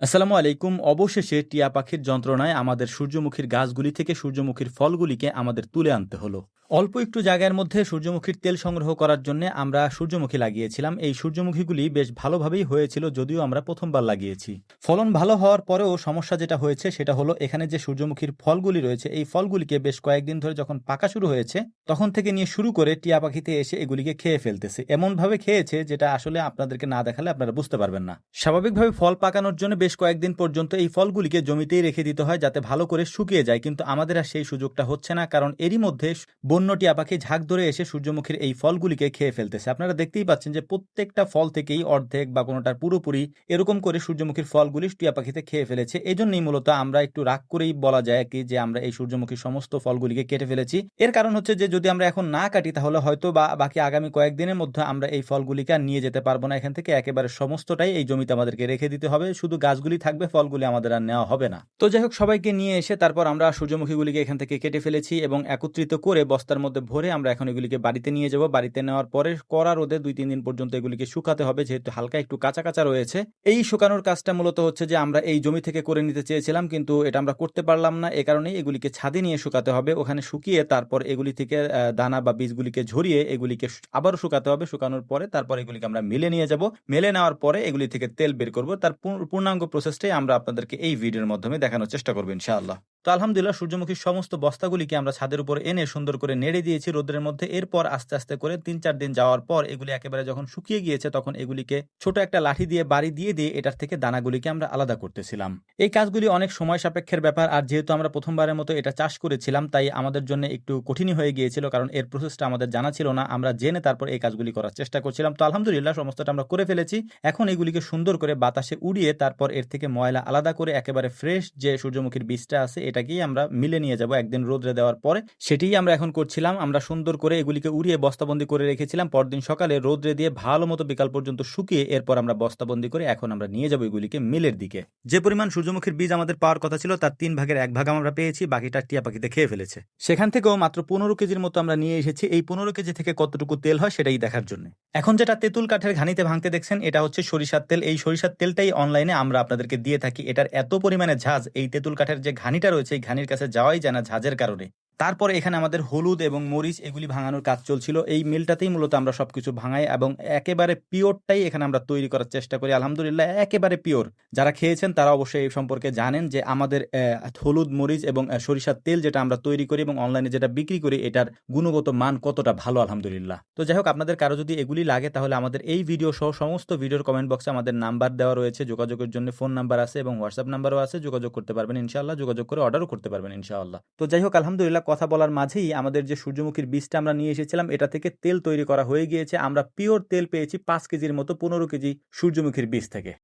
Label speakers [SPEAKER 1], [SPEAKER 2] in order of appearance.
[SPEAKER 1] আসসালামু আলাইকুম। অবশেষে টিয়া পাখির যন্ত্রণায় আমাদের সূর্যমুখীর গাছগুলি থেকে সূর্যমুখীর ফলগুলিকে আমাদের তুলে আনতে হলো। অল্প একটু জায়গার মধ্যে সূর্যমুখীর তেল সংগ্রহ করার জন্য আমরা সূর্যমুখী লাগিয়েছিলাম। এই সূর্যমুখীগুলি বেশ ভালোভাবেই হয়েছিল, যদিও আমরা প্রথমবার লাগিয়েছি। ফলন ভালো হওয়ার পরেও সমস্যা যেটা হয়েছে সেটা হলো এখানে যে সূর্যমুখীর ফলগুলি রয়েছে, এই ফলগুলিকে বেশ কয়েকদিন ধরে যখন পাকা শুরু হয়েছে তখন থেকে নিয়ে শুরু করে টিয়া পাখিতে এসে এগুলিকে খেয়ে ফেলতেছে। এমনভাবে খেয়েছে যেটা আসলে আপনাদেরকে না দেখালে আপনারা বুঝতে পারবেন না। স্বাভাবিকভাবে ফল পাকানোর জন্য বেশ কয়েকদিন পর্যন্ত এই ফলগুলিকে জমিতেই রেখে দিতে হয় যাতে ভালো করে শুকিয়ে যায়, কিন্তু আমাদের আর সেই সুযোগটা হচ্ছে না, কারণ এরই মধ্যে বন্য টিয়া পাখি ঝাঁক ধরে এসে সূর্যমুখীর এই ফলগুলিকে খেয়ে ফেলতেছে। আপনারা দেখতেই পাচ্ছেন যে প্রত্যেকটা ফল থেকেই অর্ধেক বা কোনোটার পুরোপুরি এরকম করে সূর্যমুখীর ফলগুলি টিয়া পাখিতে খেয়ে ফেলেছে। এই জন্যই মূলত আমরা একটু রাগ করেই বলা যায় কি যে আমরা এই সূর্যমুখীর সমস্ত ফলগুলিকে কেটে ফেলেছি। এর কারণ হচ্ছে যে যদি আমরা এখন না কাটি তাহলে হয়তো বা বাকি আগামী কয়েকদিনের মধ্যে আমরা এই ফলগুলিকে আর নিয়ে যেতে পারবো না এখান থেকে। একেবারে সমস্তটাই এই জমিতে আমাদেরকে রেখে দিতে হবে, শুধু গাছগুলি থাকবে, ফলগুলি আমাদের আর নেওয়া হবে না। তো যাই হোক, সবাইকে নিয়ে এসে তারপর আমরা সূর্যমুখীগুলিকে এখান থেকে কেটে ফেলেছি এবং একত্রিত করে বস্তার মধ্যে ভরে আমরা এখন এগুলিকে বাড়িতে নিয়ে যাব। বাড়িতে নেওয়ার পরে কড়া রোদে 2-3 দিন পর্যন্ত এগুলিকে শুকাতে হবে, যেহেতু হালকা একটু কাঁচা কাঁচা রয়েছে। এই শুকানোর কাজটা মূলত হচ্ছে যে আমরা এই জমি থেকে করে নিতে চেয়েছিলাম, কিন্তু এটা আমরা করতে পারলাম না। এ কারণেই এগুলিকে ছাদে নিয়ে শুকাতে হবে, ওখানে শুকিয়ে তারপর এগুলি থেকে দানা বা বীজগুলিকে ঝরিয়ে এগুলিকে আবারও শুকাতে হবে। শুকানোর পরে তারপর এগুলিকে আমরা মিলে নিয়ে যাব। মেলে নেওয়ার পরে এগুলি থেকে তেল বের করব। তার পূর্ণাঙ্গ প্রসেসটাই আমরা আপনাদেরকে এই ভিডিওর মাধ্যমে দেখানোর চেষ্টা করব ইনশাআল্লাহ। তো আলহামদুলিল্লাহ, সূর্যমুখীর সমস্ত বস্তাগুলিকে আমরা ছাদের উপর এনে সুন্দর করে নেড়ে দিয়েছি রোদের মধ্যে। এরপর আস্তে আস্তে করে 3-4 দিন যাওয়ার পর এগুলি একেবারে যখন শুকিয়ে গিয়েছে তখন এগুলিকে ছোট একটা লাঠি দিয়ে বাড়ি দিয়ে এটার থেকে দানাগুলিকে আমরা আলাদা করতেছিলাম। এই কাজগুলি অনেক সময় সাপেক্ষের ব্যাপার, আর যেহেতু আমরা প্রথমবারের মতো এটা চাষ করেছিলাম তাই আমাদের জন্য একটু কঠিনই হয়ে গিয়েছিল, কারণ এর প্রসেসটা আমাদের জানা ছিল না। আমরা জেনে তারপর এই কাজগুলি করার চেষ্টা করছিলাম। তো আলহামদুলিল্লাহ, সমস্তটা আমরা করে ফেলেছি। এখন এগুলিকে সুন্দর করে বাতাসে উড়িয়ে তারপর এর থেকে ময়লা আলাদা করে একেবারে ফ্রেশ যে সূর্যমুখীর বীজটা আছে এটাকেই আমরা মিলে নিয়ে যাব একদিন রোদরে দেওয়ার পরে। সেটাই আমরা এখন করছিলাম। আমরা সুন্দর করে এগুলিকে উড়িয়ে বস্তাবন্দি করে রেখেছিলাম। পরদিন সকালে রোদরে দিয়ে ভালো মতো বিকাল পর্যন্ত শুকিয়ে এরপর আমরা বস্তাবন্দি করে এখন আমরা নিয়ে যাব এগুলিকে মিলের দিকে। যে পরিমাণ সূর্যমুখীর বীজ আমাদের পাওয়ার কথা ছিল তার 3 ভাগের 1 ভাগ আমরা পেয়েছি, বাকিটা টিয়া পাখিতে খেয়ে ফেলেছে। সেখান থেকেও মাত্র 15 কেজির মতো আমরা নিয়ে এসেছি। এই 15 কেজি থেকে কতটুকু তেল হয় সেটাই দেখার জন্য। এখন যেটা তেঁতুল কাঠের ঘানিতে ভাঙতে দেখছেন এটা হচ্ছে সরিষার তেল। এই সরিষার তেলটাই অনলাইনে আমরা আপনাদেরকে দিয়ে থাকি। এটার এত পরিমাণে ঝাঁজ, এই তেঁতুল কাঠের যে ঘানিটা রয়েছে এই ঘানির কাছে যাওয়াই যায় না ঝাঁজের কারণে। তারপরে এখানে আমাদের হলুদ এবং মরিচ এগুলি ভাঙানোর কাজ চলছিল। এই মিলটাতেই মূলত আমরা সবকিছু ভাঙাই এবং একেবারে পিওরটাই এখানে আমরা তৈরি করার চেষ্টা করি। আলহামদুলিল্লাহ, একেবারে পিওর। যারা খেয়েছেন তারা অবশ্যই এই সম্পর্কে জানেন যে আমাদের হলুদ, মরিচ এবং সরিষার তেল যেটা আমরা তৈরি করি এবং অনলাইনে যেটা বিক্রি করি এটার গুণগত মান কতটা ভালো আলহামদুলিল্লাহ। তো যাই হোক, আপনাদের কারো যদি এগুলি লাগে তাহলে আমাদের এই ভিডিও সহ সমস্ত ভিডিওর কমেন্ট বক্সে আমাদের নাম্বার দেওয়া রয়েছে, যোগাযোগের জন্য ফোন নাম্বার আছে এবং হোয়াটসঅ্যাপ নাম্বারও আছে। যোগাযোগ করতে পারবেন ইনশাআল্লাহ, যোগাযোগ করে অর্ডারও করতে পারবেন ইনশাআল্লাহ। তো যাই হোক, আলহামদুলিল্লাহ, কথা বলার মাঝেই আমাদের যে সূর্যমুখীর বীজটা আমরা নিয়ে এসেছিলাম এটা থেকে তেল তৈরি করা হয়ে গিয়েছে। আমরা পিওর তেল পেয়েছি 5 কেজির মতো 15 কেজি সূর্যমুখীর বীজ থেকে।